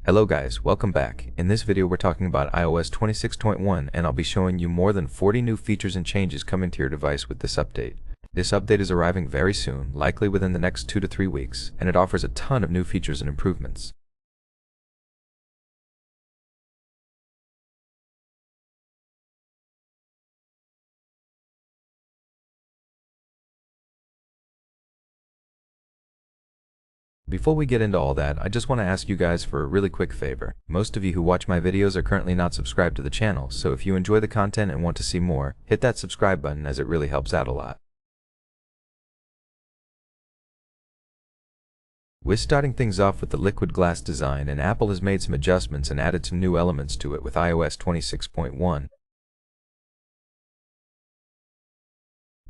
Hello guys, welcome back. In this video we're talking about iOS 26.1 and I'll be showing you more than 40 new features and changes coming to your device with this update. This update is arriving very soon, likely within the next 2 to 3 weeks, and it offers a ton of new features and improvements. Before we get into all that, I just want to ask you guys for a really quick favor. Most of you who watch my videos are currently not subscribed to the channel, so if you enjoy the content and want to see more, hit that subscribe button as it really helps out a lot. We're starting things off with the liquid glass design, and Apple has made some adjustments and added some new elements to it with iOS 26.1.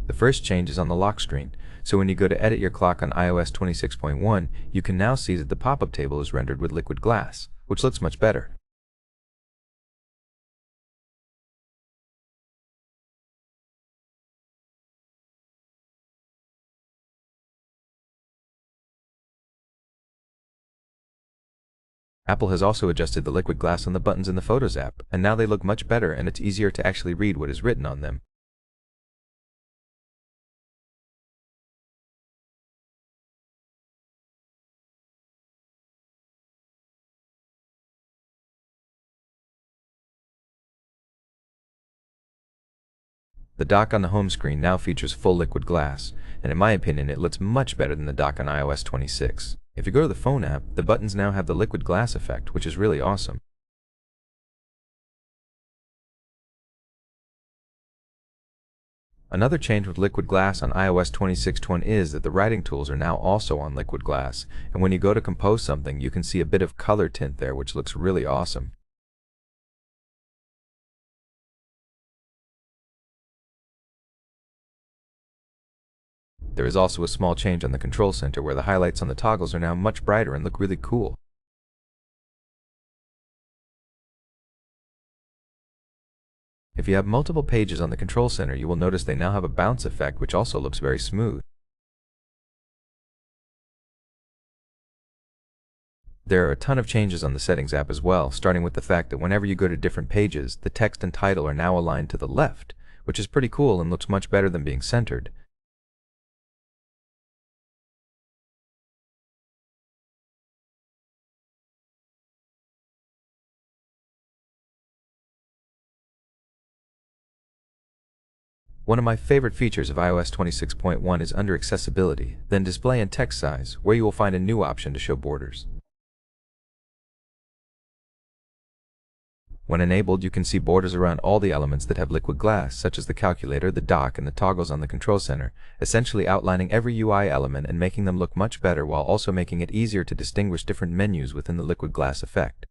The first change is on the lock screen, so when you go to edit your clock on iOS 26.1, you can now see that the pop-up table is rendered with liquid glass, which looks much better. Apple has also adjusted the liquid glass on the buttons in the Photos app, and now they look much better and it's easier to actually read what is written on them. The dock on the home screen now features full liquid glass, and in my opinion it looks much better than the dock on iOS 26. If you go to the phone app, the buttons now have the liquid glass effect, which is really awesome. Another change with liquid glass on iOS 26.1 is that the writing tools are now also on liquid glass, and when you go to compose something you can see a bit of color tint there, which looks really awesome. There is also a small change on the control center where the highlights on the toggles are now much brighter and look really cool. If you have multiple pages on the control center, you will notice they now have a bounce effect, which also looks very smooth. There are a ton of changes on the Settings app as well, starting with the fact that whenever you go to different pages, the text and title are now aligned to the left, which is pretty cool and looks much better than being centered. One of my favorite features of iOS 26.1 is under Accessibility, then Display and Text Size, where you will find a new option to show borders. When enabled, you can see borders around all the elements that have liquid glass, such as the calculator, the dock, and the toggles on the control center, essentially outlining every UI element and making them look much better while also making it easier to distinguish different menus within the liquid glass effect.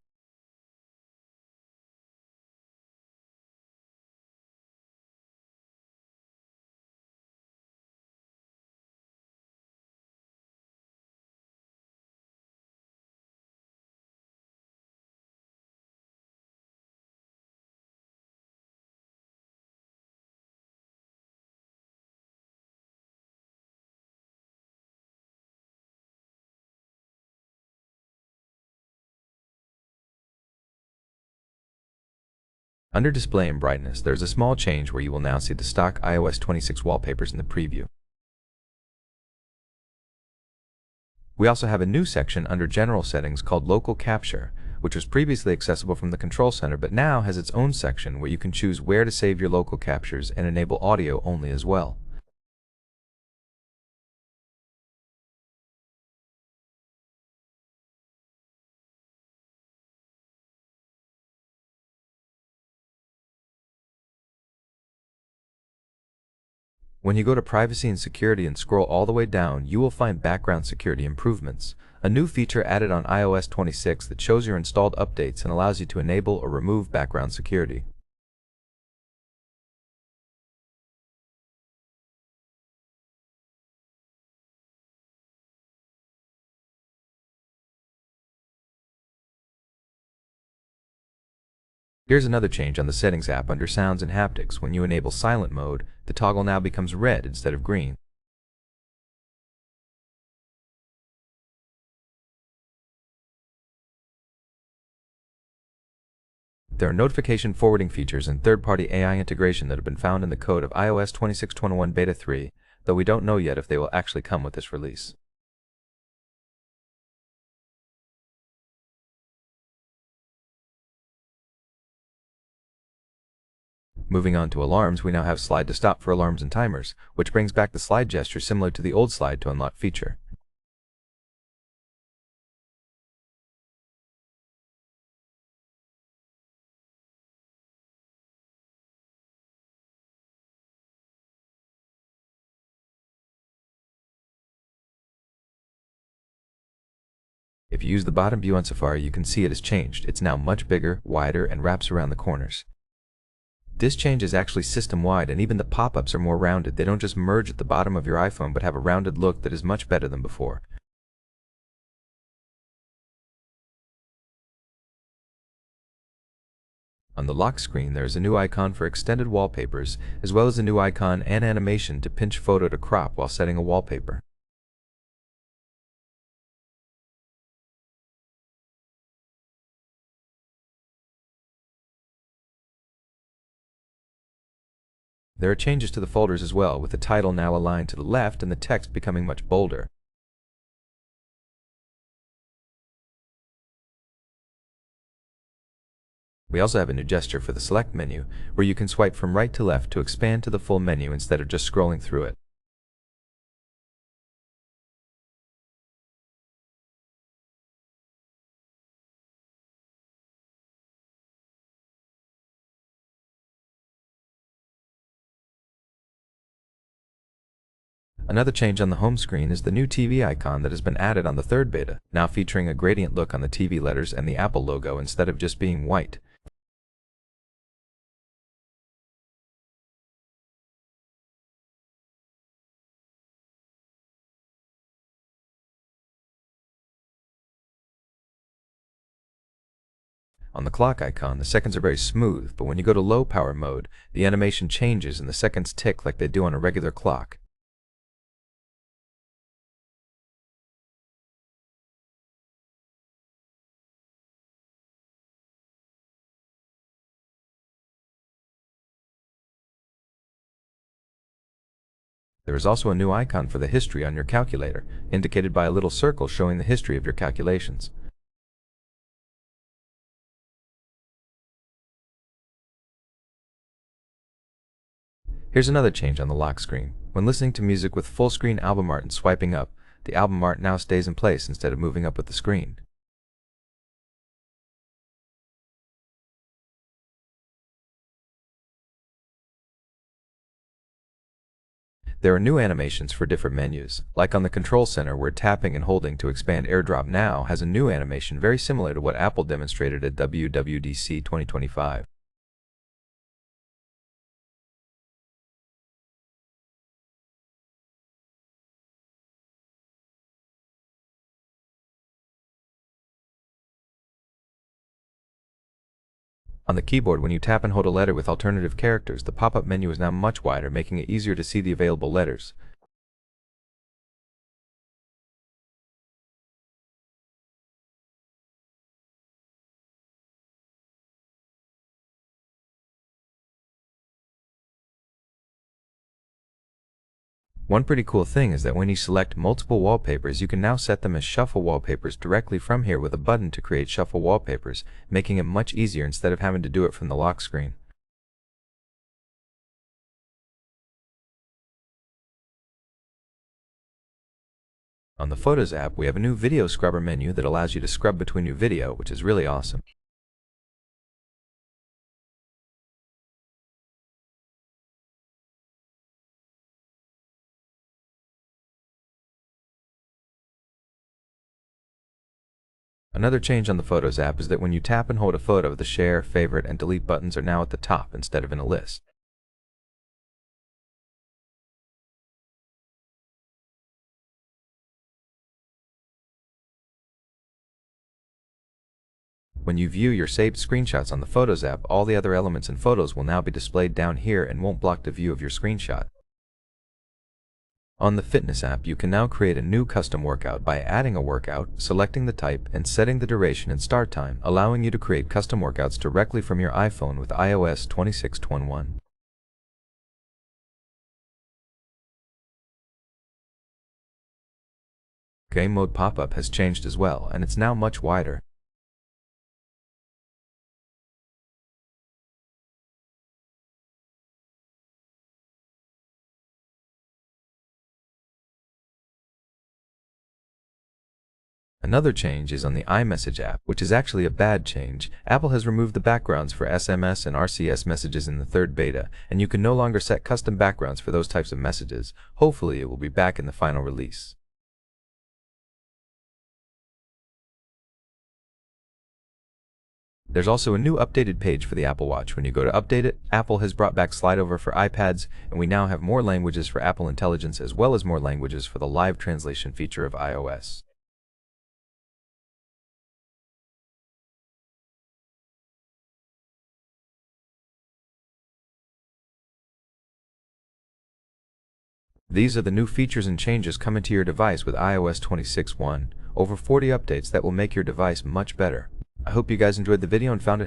Under Display and Brightness, there is a small change where you will now see the stock iOS 26 wallpapers in the preview. We also have a new section under General Settings called Local Capture, which was previously accessible from the control center but now has its own section where you can choose where to save your local captures and enable audio only as well. When you go to Privacy and Security and scroll all the way down, you will find Background Security Improvements, a new feature added on iOS 26 that shows your installed updates and allows you to enable or remove background security. Here's another change on the Settings app under Sounds and Haptics. When you enable Silent Mode, the toggle now becomes red instead of green. There are notification forwarding features and third-party AI integration that have been found in the code of iOS 26.21 Beta 3, though we don't know yet if they will actually come with this release. Moving on to alarms, we now have slide to stop for alarms and timers, which brings back the slide gesture similar to the old slide to unlock feature. If you use the bottom view on Safari, you can see it has changed. It's now much bigger, wider, and wraps around the corners. This change is actually system-wide, and even the pop-ups are more rounded. They don't just merge at the bottom of your iPhone, but have a rounded look that is much better than before. On the lock screen, there is a new icon for extended wallpapers, as well as a new icon and animation to pinch photo to crop while setting a wallpaper. There are changes to the folders as well, with the title now aligned to the left and the text becoming much bolder. We also have a new gesture for the select menu, where you can swipe from right to left to expand to the full menu instead of just scrolling through it. Another change on the home screen is the new TV icon that has been added on the third beta, now featuring a gradient look on the TV letters and the Apple logo instead of just being white. On the clock icon, the seconds are very smooth, but when you go to low power mode, the animation changes and the seconds tick like they do on a regular clock. There is also a new icon for the history on your calculator, indicated by a little circle showing the history of your calculations. Here's another change on the lock screen. When listening to music with full screen album art and swiping up, the album art now stays in place instead of moving up with the screen. There are new animations for different menus, like on the Control Center where tapping and holding to expand AirDrop Now has a new animation very similar to what Apple demonstrated at WWDC 2025. On the keyboard, when you tap and hold a letter with alternative characters, the pop-up menu is now much wider, making it easier to see the available letters. One pretty cool thing is that when you select multiple wallpapers, you can now set them as shuffle wallpapers directly from here with a button to create shuffle wallpapers, making it much easier instead of having to do it from the lock screen. On the Photos app, we have a new video scrubber menu that allows you to scrub between your video, which is really awesome. Another change on the Photos app is that when you tap and hold a photo, the share, favorite, and delete buttons are now at the top instead of in a list. When you view your saved screenshots on the Photos app, all the other elements in Photos will now be displayed down here and won't block the view of your screenshot. On the Fitness app, you can now create a new custom workout by adding a workout, selecting the type, and setting the duration and start time, allowing you to create custom workouts directly from your iPhone with iOS 26.1. Game mode pop-up has changed as well, and it's now much wider. Another change is on the iMessage app, which is actually a bad change. Apple has removed the backgrounds for SMS and RCS messages in the third beta, and you can no longer set custom backgrounds for those types of messages. Hopefully it will be back in the final release. There's also a new updated page for the Apple Watch. When you go to update it, Apple has brought back slide over for iPads, and we now have more languages for Apple Intelligence as well as more languages for the live translation feature of iOS. These are the new features and changes coming to your device with iOS 26.1. Over 40 updates that will make your device much better. I hope you guys enjoyed the video and found it